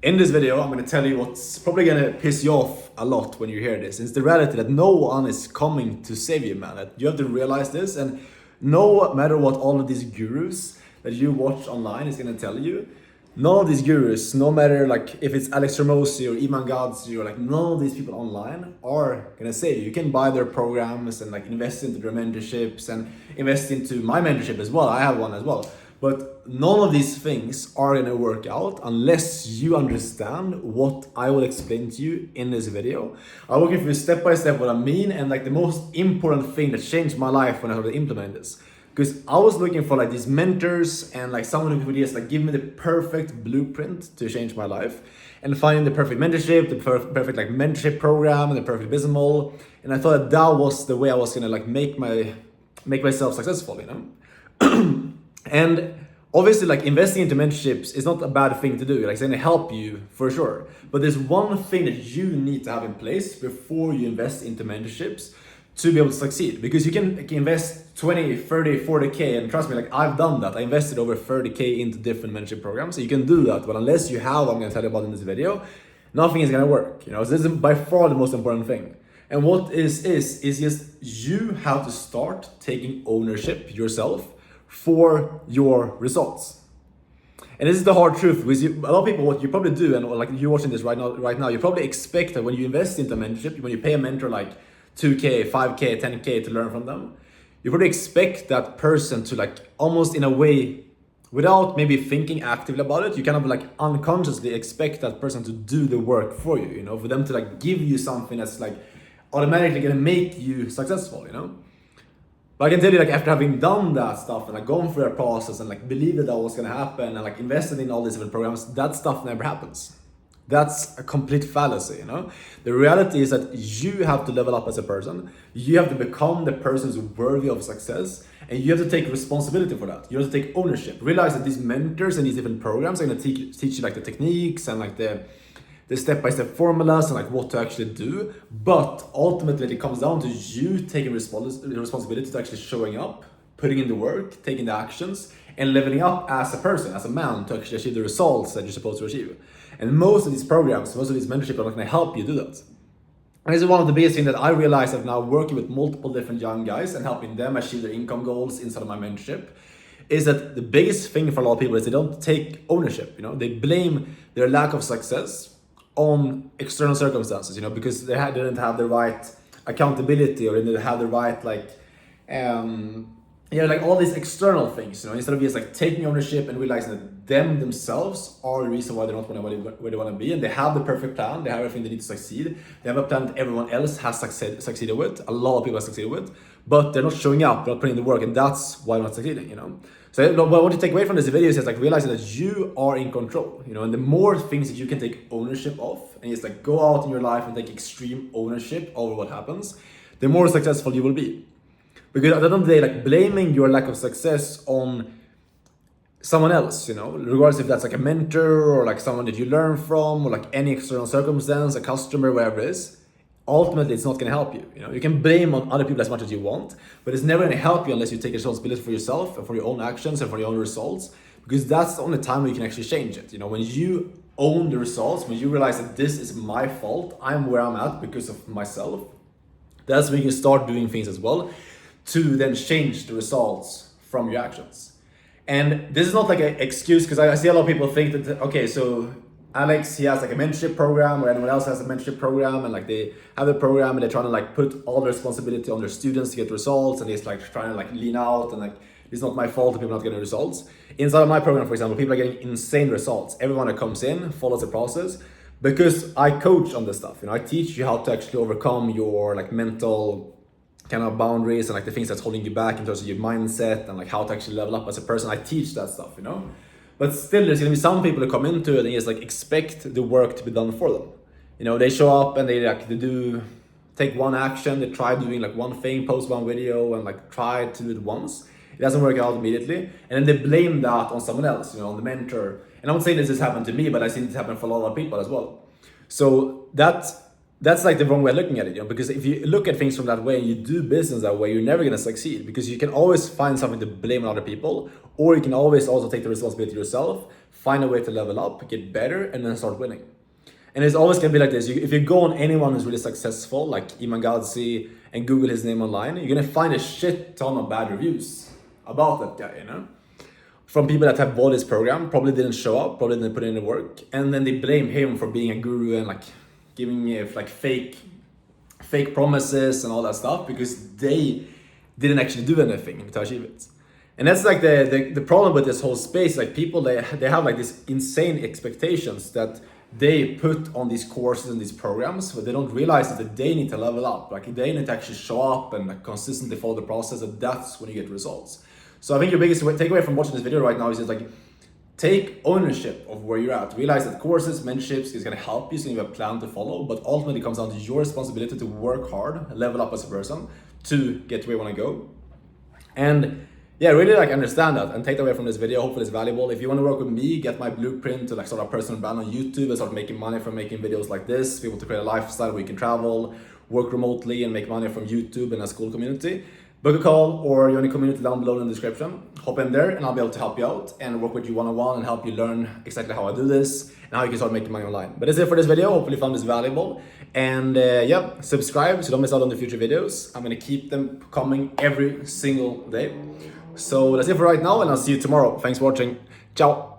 In this video, I'm going to tell you what's probably going to piss you off a lot when you hear this. It's the reality that no one is coming to save you, man. That you have to realize this, and no matter what all of these gurus that you watch online is going to tell you, none of these gurus, no matter like if it's Alex Hormozi or Iman Gadzhi or like none of these people online are gonna save you. You can buy their programs and like invest into their mentorships and invest into my mentorship as well. I have one as well. But none of these things are gonna work out unless you understand what I will explain to you in this video. I'll walk you through step by step what I mean and like the most important thing that changed my life when I started implementing this. Because I was looking for like these mentors and like someone who would just like give me the perfect blueprint to change my life, and finding the perfect mentorship, the perfect like mentorship program, and the perfect business model. And I thought that was the way I was gonna like make myself successful, you know. And obviously, like investing into mentorships is not a bad thing to do. Like it's gonna help you for sure. But there's one thing that you need to have in place before you invest into mentorships to be able to succeed. Because you can invest 20, 30, 40K, and trust me, like I've done that. I invested over 30K into different mentorship programs. So you can do that, but unless you have what I'm gonna tell you about in this video, nothing is gonna work. You know, so this is by far the most important thing. And what is just you have to start taking ownership yourself for your results. And this is the hard truth, because a lot of people, what you probably do, and like you're watching this right now, you probably expect that when you invest into mentorship, when you pay a mentor like 2K, 5K, 10K to learn from them, you probably expect that person to like almost in a way, without maybe thinking actively about it, you kind of like unconsciously expect that person to do the work for you, you know, for them to like give you something that's like automatically gonna make you successful, you know. But I can tell you, like after having done that stuff and like gone through that process and like believed that was gonna happen and like invested in all these different programs, that stuff never happens. That's a complete fallacy, you know? The reality is that you have to level up as a person. You have to become the person who's worthy of success, and you have to take responsibility for that. You have to take ownership. Realize that these mentors and these different programs are gonna teach you like the techniques and like the step-by-step formulas and like what to actually do. But ultimately it comes down to you taking responsibility to actually showing up, putting in the work, taking the actions, and leveling up as a person, as a man, to actually achieve the results that you're supposed to achieve. And most of these programs, most of these mentorship are not going to help you do that. And this is one of the biggest things that I realized of now working with multiple different young guys and helping them achieve their income goals inside of my mentorship, is that the biggest thing for a lot of people is they don't take ownership. You know, they blame their lack of success on external circumstances, you know, because they didn't have the right accountability, or they didn't have the right like like all these external things, you know, instead of just like taking ownership and realizing that themselves are the reason why they're not where they want to be, and they have the perfect plan, they have everything they need to succeed, they have a plan that everyone else has succeeded with, a lot of people have succeeded with, but they're not showing up, they're not putting in the work, and that's why they're not succeeding, you know. So what I want to take away from this video is just like realizing that you are in control, you know, and the more things that you can take ownership of and just like go out in your life and take extreme ownership over what happens, the more successful you will be. Because at the end of the day, like blaming your lack of success on someone else, you know, regardless if that's like a mentor or like someone that you learn from or like any external circumstance, a customer, whatever it is, ultimately it's not going to help you. You know, you can blame on other people as much as you want, but it's never going to help you unless you take responsibility for yourself and for your own actions and for your own results, because that's the only time where you can actually change it. You know, when you own the results, when you realize that this is my fault, I'm where I'm at because of myself, that's when you can start doing things as well to then change the results from your actions. And this is not like an excuse, because I see a lot of people think that, okay, so Alex, he has like a mentorship program, or anyone else has a mentorship program, and like they have a program and they're trying to like put all the responsibility on their students to get results, and it's like trying to like lean out and like, it's not my fault that people are not getting results. Inside of my program, for example, people are getting insane results. Everyone that comes in follows the process, because I coach on this stuff. You know, I teach you how to actually overcome your like mental kind of boundaries and like the things that's holding you back in terms of your mindset and like how to actually level up as a person. I teach that stuff, you know. But still, there's gonna be some people that come into it and just like expect the work to be done for them. You know, they show up and they take one action, they try doing like one thing, post one video and like try to do it once. It doesn't work out immediately, and then they blame that on someone else, you know, on the mentor. And I'm not saying this has happened to me, but I've seen it happen for a lot of people as well. So that's like the wrong way of looking at it, you know, because if you look at things from that way and you do business that way, you're never going to succeed, because you can always find something to blame on other people, or you can always also take the responsibility yourself, find a way to level up, get better, and then start winning. And it's always gonna be like this. If you go on anyone who's really successful, like Iman Gadzhi, and Google his name online, you're gonna find a shit ton of bad reviews about that guy, you know? From people that have bought his program, probably didn't show up, probably didn't put in the work, and then they blame him for being a guru and like giving like fake promises and all that stuff because they didn't actually do anything to achieve it. And that's like the problem with this whole space. Like people, they have like these insane expectations that they put on these courses and these programs, but they don't realize that they need to level up. Like they need to actually show up and like consistently follow the process, and that's when you get results. So I think your biggest takeaway from watching this video right now is just like, take ownership of where you're at. Realize that courses, mentorships is gonna help you, so you have a plan to follow, but ultimately it comes down to your responsibility to work hard, level up as a person to get to where you wanna go. And yeah, really like understand that and take that away from this video. Hopefully it's valuable. If you want to work with me, get my blueprint to like start a personal brand on YouTube and start making money from making videos like this, be able to create a lifestyle where you can travel, work remotely and make money from YouTube and a school community, book a call or join a community down below in the description. Hop in there and I'll be able to help you out and work with you one-on-one and help you learn exactly how I do this and how you can start making money online. But that's it for this video. Hopefully you found this valuable. And yeah, subscribe so you don't miss out on the future videos. I'm gonna keep them coming every single day. So that's it for right now, and I'll see you tomorrow. Thanks for watching. Ciao.